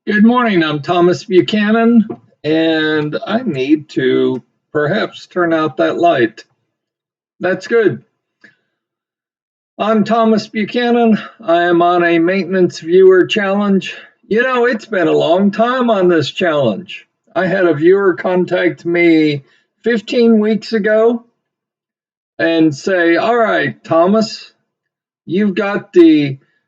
Good morning. I'm Thomas Buchanan, and I need to perhaps turn out that light. That's good. I'm Thomas Buchanan. I am on a maintenance viewer challenge. You know, it's been a long time on this challenge. I had a viewer contact me 15 weeks ago and say, "All right, Thomas, you've got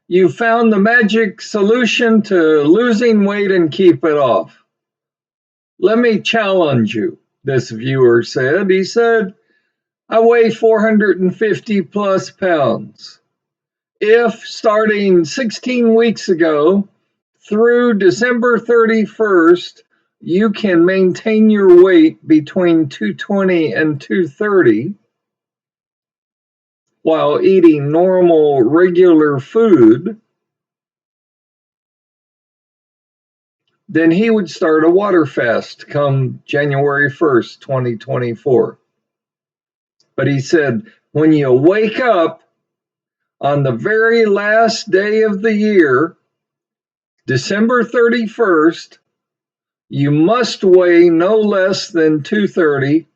you found the magic solution to losing weight and keep it off. Let me challenge you," this viewer said. He said, "I weigh 450 plus pounds. If starting 16 weeks ago through December 31st, you can maintain your weight between 220 and 230 while eating normal, regular food, then he would start a water fast come January 1st, 2024. But he said, when you wake up on the very last day of the year, December 31st, you must weigh no less than 230.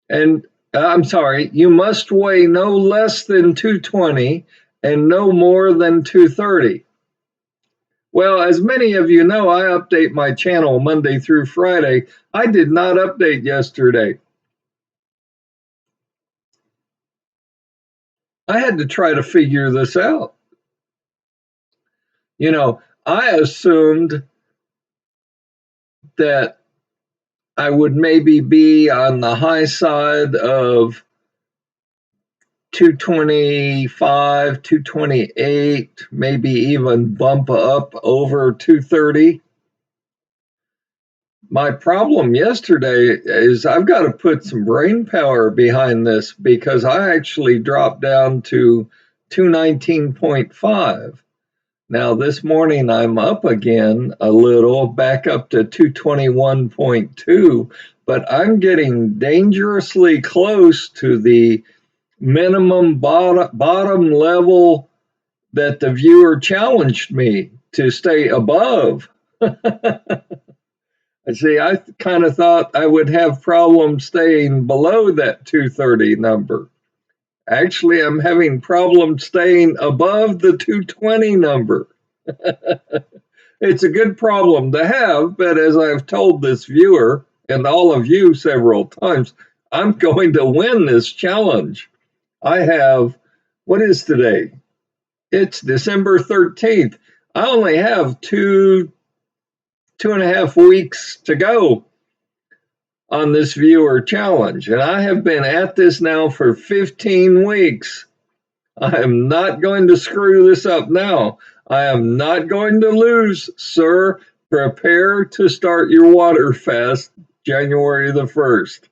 And I'm sorry, you must weigh no less than 220 and no more than 230. Well, as many of you know, I update my channel Monday through Friday. I did not update yesterday. I had to try to figure this out. You know, I assumed that I would maybe be on the high side of 225, 228, maybe even bump up over 230. My problem yesterday is I've got to put some brain power behind this because I actually dropped down to 219.5. Now, this morning I'm up again a little, back up to 221.2, but I'm getting dangerously close to the minimum bottom level that the viewer challenged me to stay above. See, I kind of thought I would have problems staying below that 230 number. Actually, I'm having problems staying above the 220 number. It's a good problem to have, but as I've told this viewer and all of you several times, I'm going to win this challenge. I have, what is today? It's December 13th. I only have two and a half weeks to go on this viewer challenge, and I have been at this now for 15 weeks. I am not going to screw this up now. I am not going to lose, sir. Prepare to start your water fast January the 1st.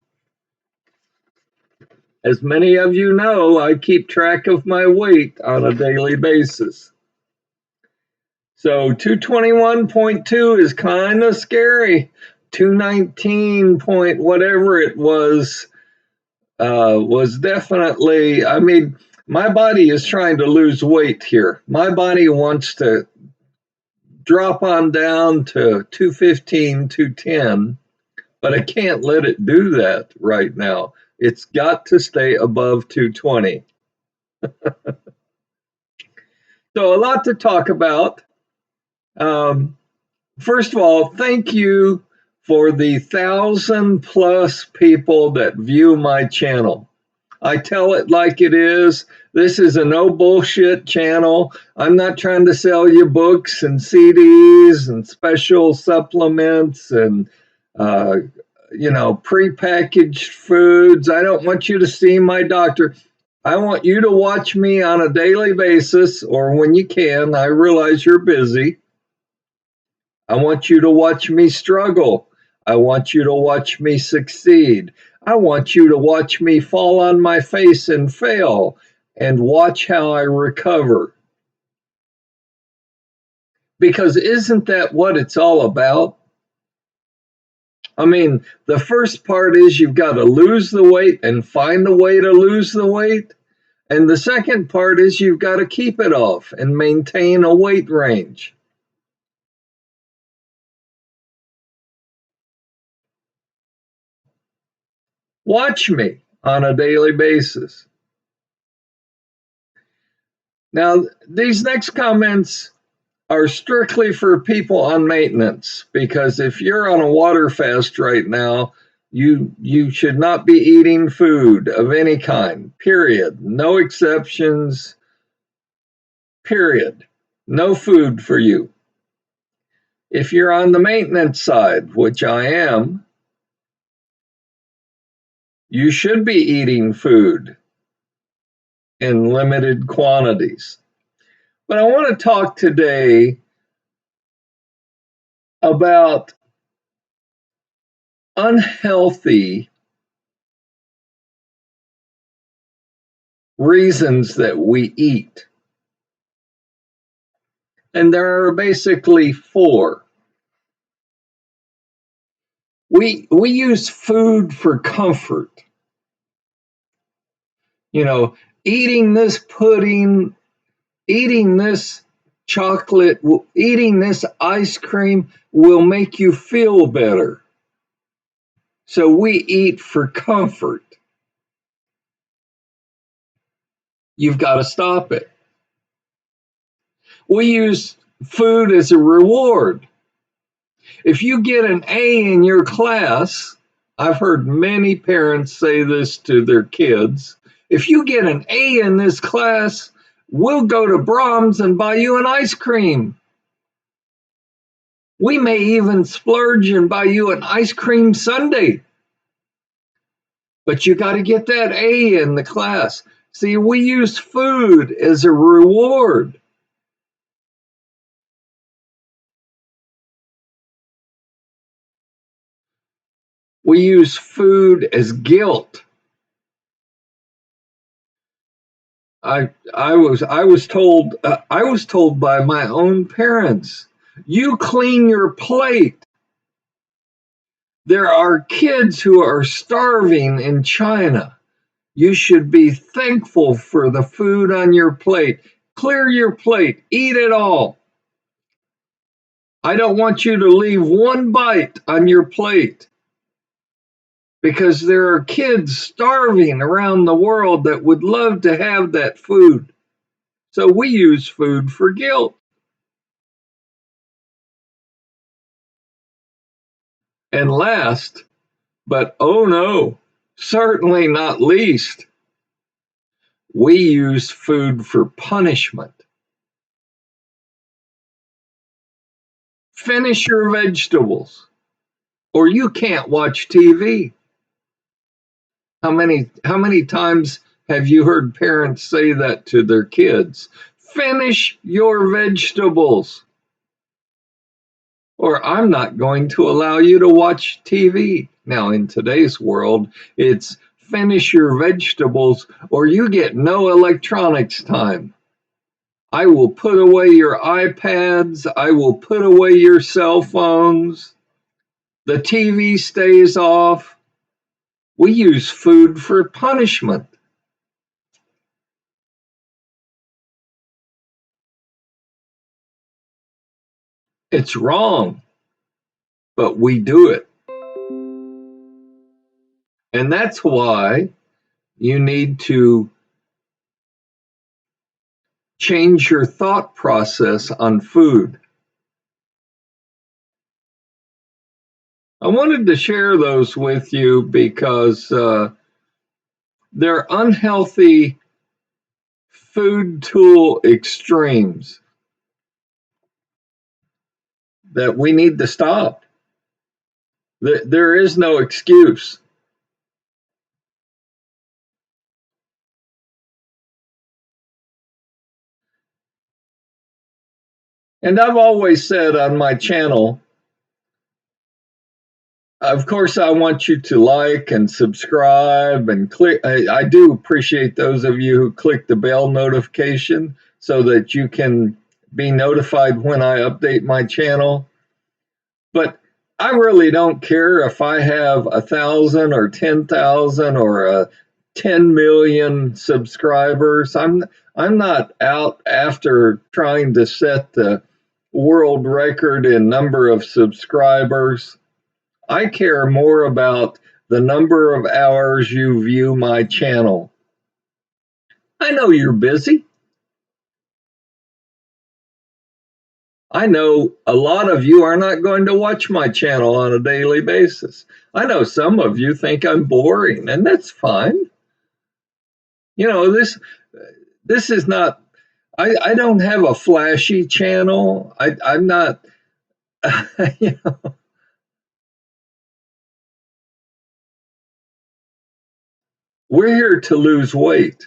As many of you know, I keep track of my weight on a daily basis. So 221.2 is kind of scary. 219 point whatever it was definitely, I mean, my body is trying to lose weight here. My body wants to drop on down to 215, 210, but I can't let it do that right now. It's got to stay above 220. So, a lot to talk about. First of all, thank you for the 1,000 plus people that view my channel. I tell it like it is. This is a no bullshit channel. I'm not trying to sell you books and CDs and special supplements and, prepackaged foods. I don't want you to see my doctor. I want you to watch me on a daily basis or when you can. I realize you're busy. I want you to watch me struggle. I want you to watch me succeed. I want you to watch me fall on my face and fail and watch how I recover. Because isn't that what it's all about? I mean, the first part is you've got to lose the weight and find a way to lose the weight. And the second part is you've got to keep it off and maintain a weight range. Watch me on a daily basis. Now, these next comments are strictly for people on maintenance, because if you're on a water fast right now, you should not be eating food of any kind, period. No exceptions, period. No food for you. If you're on the maintenance side, which I am, you should be eating food in limited quantities. But I want to talk today about unhealthy reasons that we eat. And there are basically four. We use food for comfort. You know, eating this pudding, eating this chocolate, eating this ice cream will make you feel better. So we eat for comfort. You've got to stop it. We use food as a reward. If you get an A in your class, I've heard many parents say this to their kids, if you get an A in this class, we'll go to Brahms and buy you an ice cream. We may even splurge and buy you an ice cream sundae. But you got to get that A in the class. See, we use food as a reward. We use food as guilt. I was told by my own parents, you clean your plate. There are kids who are starving in China. You should be thankful for the food on your plate. Clear your plate, eat it all. I don't want you to leave one bite on your plate, because there are kids starving around the world that would love to have that food. So we use food for guilt. And last, but oh no, certainly not least, we use food for punishment. Finish your vegetables, or you can't watch TV. How many times have you heard parents say that to their kids? Finish your vegetables, or I'm not going to allow you to watch TV. Now, in today's world, it's finish your vegetables or you get no electronics time. I will put away your iPads. I will put away your cell phones. The TV stays off. We use food for punishment. It's wrong, but we do it. And that's why you need to change your thought process on food. I wanted to share those with you because they're unhealthy food tool extremes that we need to stop. There is no excuse. And I've always said on my channel, of course, I want you to like and subscribe and click. I do appreciate those of you who click the bell notification so that you can be notified when I update my channel. But I really don't care if I have 1,000 or 10,000 or 10 million subscribers. I'm not out after trying to set the world record in number of subscribers. I care more about the number of hours you view my channel. I know you're busy. I know a lot of you are not going to watch my channel on a daily basis. I know some of you think I'm boring, and that's fine. You know, this is not, I don't have a flashy channel. I'm not, you know, we're here to lose weight.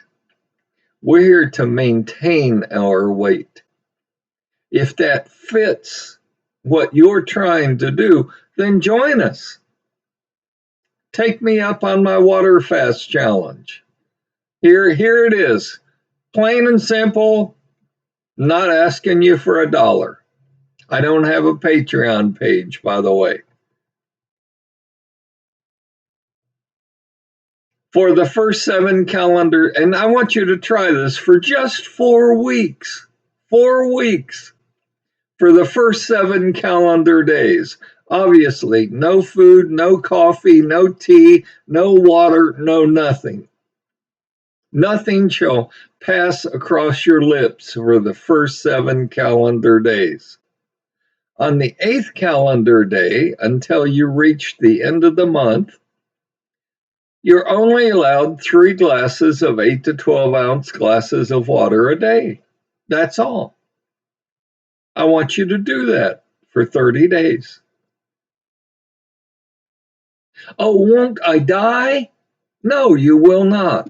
We're here to maintain our weight. If that fits what you're trying to do, then join us. Take me up on my water fast challenge. Here it is. Plain and simple, not asking you for a dollar. I don't have a Patreon page, by the way. For the first 7 calendar, and I want you to try this for just 4 weeks. 4 weeks. For the first 7 calendar days. Obviously, no food, no coffee, no tea, no water, no nothing. Nothing shall pass across your lips for the first 7 calendar days. On the 8th calendar day, until you reach the end of the month, you're only allowed 3 glasses of 8 to 12 ounce glasses of water a day. That's all. I want you to do that for 30 days. Oh, won't I die? No, you will not.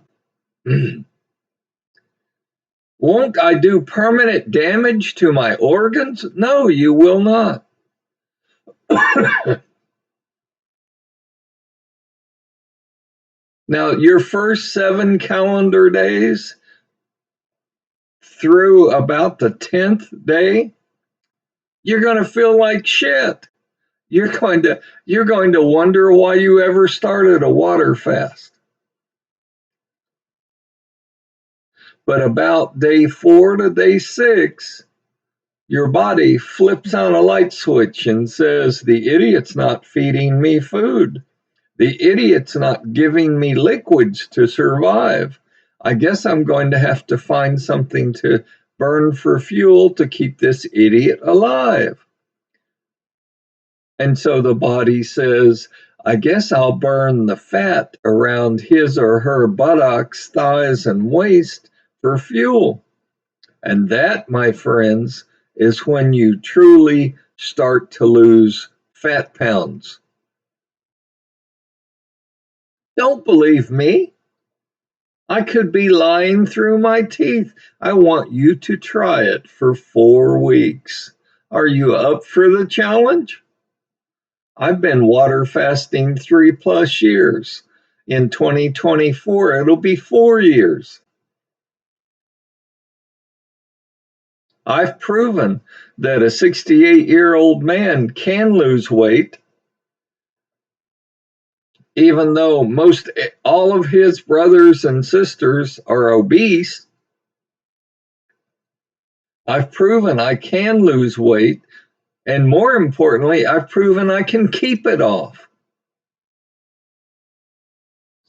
Won't I do permanent damage to my organs? No, you will not. Now, your first 7 calendar days through about the 10th day, you're going to feel like shit. You're going to wonder why you ever started a water fast. But about day 4 to day 6, your body flips on a light switch and says, the idiot's not feeding me food. The idiot's not giving me liquids to survive. I guess I'm going to have to find something to burn for fuel to keep this idiot alive. And so the body says, I guess I'll burn the fat around his or her buttocks, thighs, and waist for fuel. And that, my friends, is when you truly start to lose fat pounds. Don't believe me. I could be lying through my teeth. I want you to try it for 4 weeks. Are you up for the challenge? I've been water fasting 3+ years. In 2024, it'll be 4 years. I've proven that a 68-year-old man can lose weight, even though all of his brothers and sisters are obese. I've proven I can lose weight, and more importantly, I've proven I can keep it off.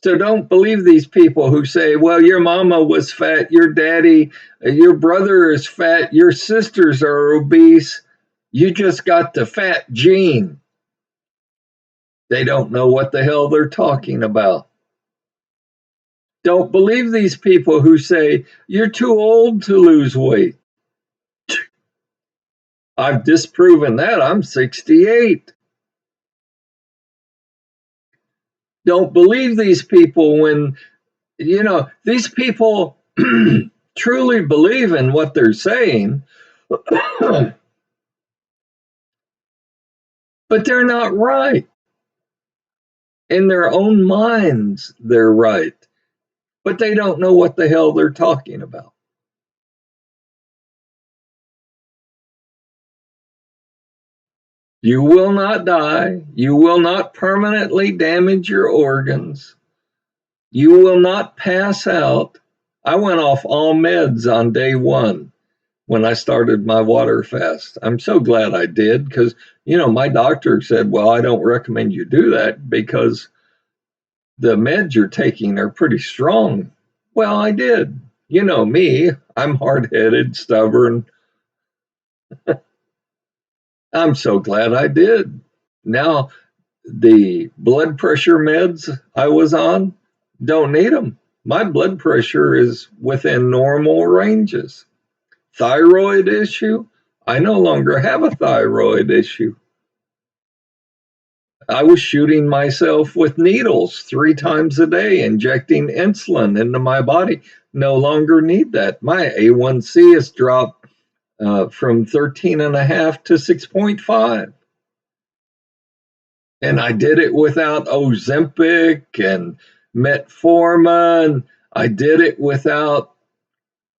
So don't believe these people who say, well, your mama was fat, your daddy, your brother is fat, your sisters are obese, you just got the fat gene. They don't know what the hell they're talking about. Don't believe these people who say, you're too old to lose weight. I've disproven that. I'm 68. Don't believe these people when, these people truly believe in what they're saying, but they're not right. In their own minds, they're right, but they don't know what the hell they're talking about. You will not die. You will not permanently damage your organs. You will not pass out. I went off all meds on day 1 when I started my water fast. I'm so glad I did because, my doctor said, well, I don't recommend you do that because The meds you're taking are pretty strong. Well, I did. You know me, I'm hard-headed, stubborn. I'm so glad I did. Now, the blood pressure meds I was on, don't need them. My blood pressure is within normal ranges. Thyroid issue, I no longer have a thyroid issue. I was shooting myself with needles 3 times a day, injecting insulin into my body. No longer need that. My A1C has dropped from 13.5 to 6.5. And I did it without Ozempic and metformin. I did it without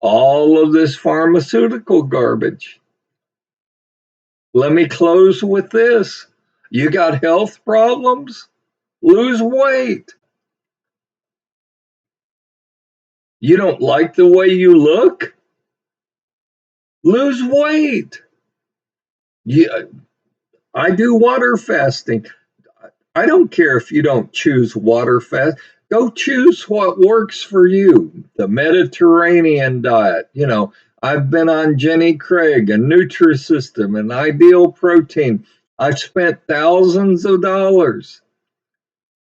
all of this pharmaceutical garbage. Let me close with this. You got health problems? Lose weight. You don't like the way you look? Lose weight. Yeah, I do water fasting. I don't care if you don't choose water fast. Go choose what works for you. The Mediterranean diet. You know, I've been on Jenny Craig and Nutrisystem and Ideal Protein. I've spent thousands of dollars.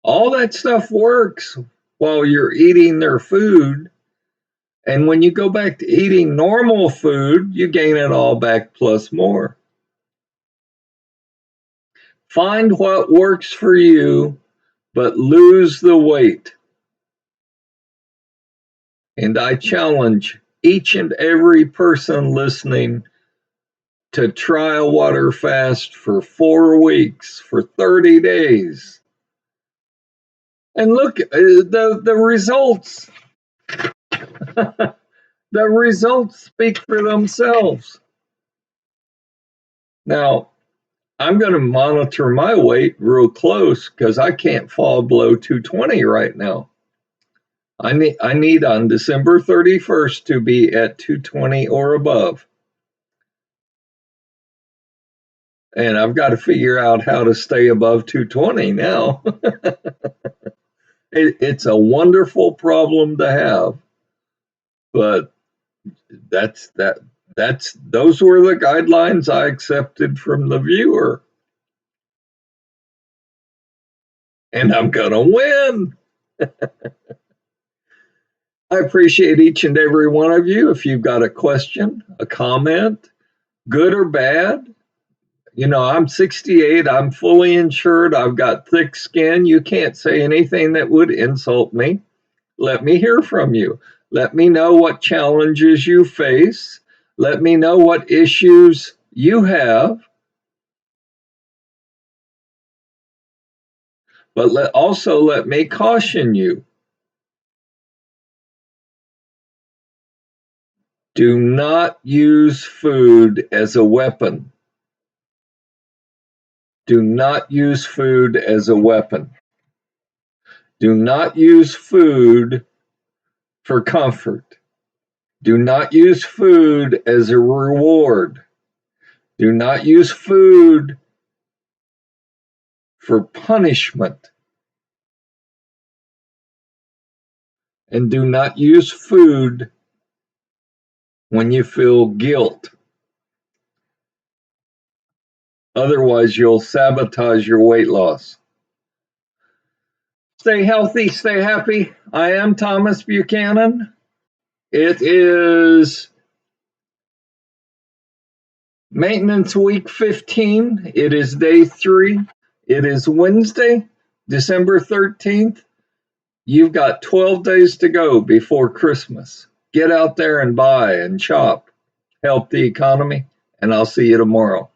All that stuff works while you're eating their food. And when you go back to eating normal food, you gain it all back plus more. Find what works for you, but lose the weight. And I challenge each and every person listening to try a water fast for 4 weeks, for 30 days. And look, the results. The results speak for themselves. Now, I'm going to monitor my weight real close because I can't fall below 220 right now. I need on December 31st to be at 220 or above. And I've got to figure out how to stay above 220 now. It's a wonderful problem to have, but those were the guidelines I accepted from the viewer. And I'm gonna win. I appreciate each and every one of you. If you've got a question, a comment, good or bad, you know, I'm 68, I'm fully insured, I've got thick skin. You can't say anything that would insult me. Let me hear from you. Let me know what challenges you face. Let me know what issues you have. But also let me caution you. Do not use food as a weapon. Do not use food as a weapon. Do not use food for comfort. Do not use food as a reward. Do not use food for punishment. And do not use food when you feel guilt. Otherwise, you'll sabotage your weight loss. Stay healthy, stay happy. I am Thomas Buchanan. It is maintenance week 15. It is day 3. It is Wednesday, December 13th. You've got 12 days to go before Christmas. Get out there and buy and shop. Help the economy, and I'll see you tomorrow.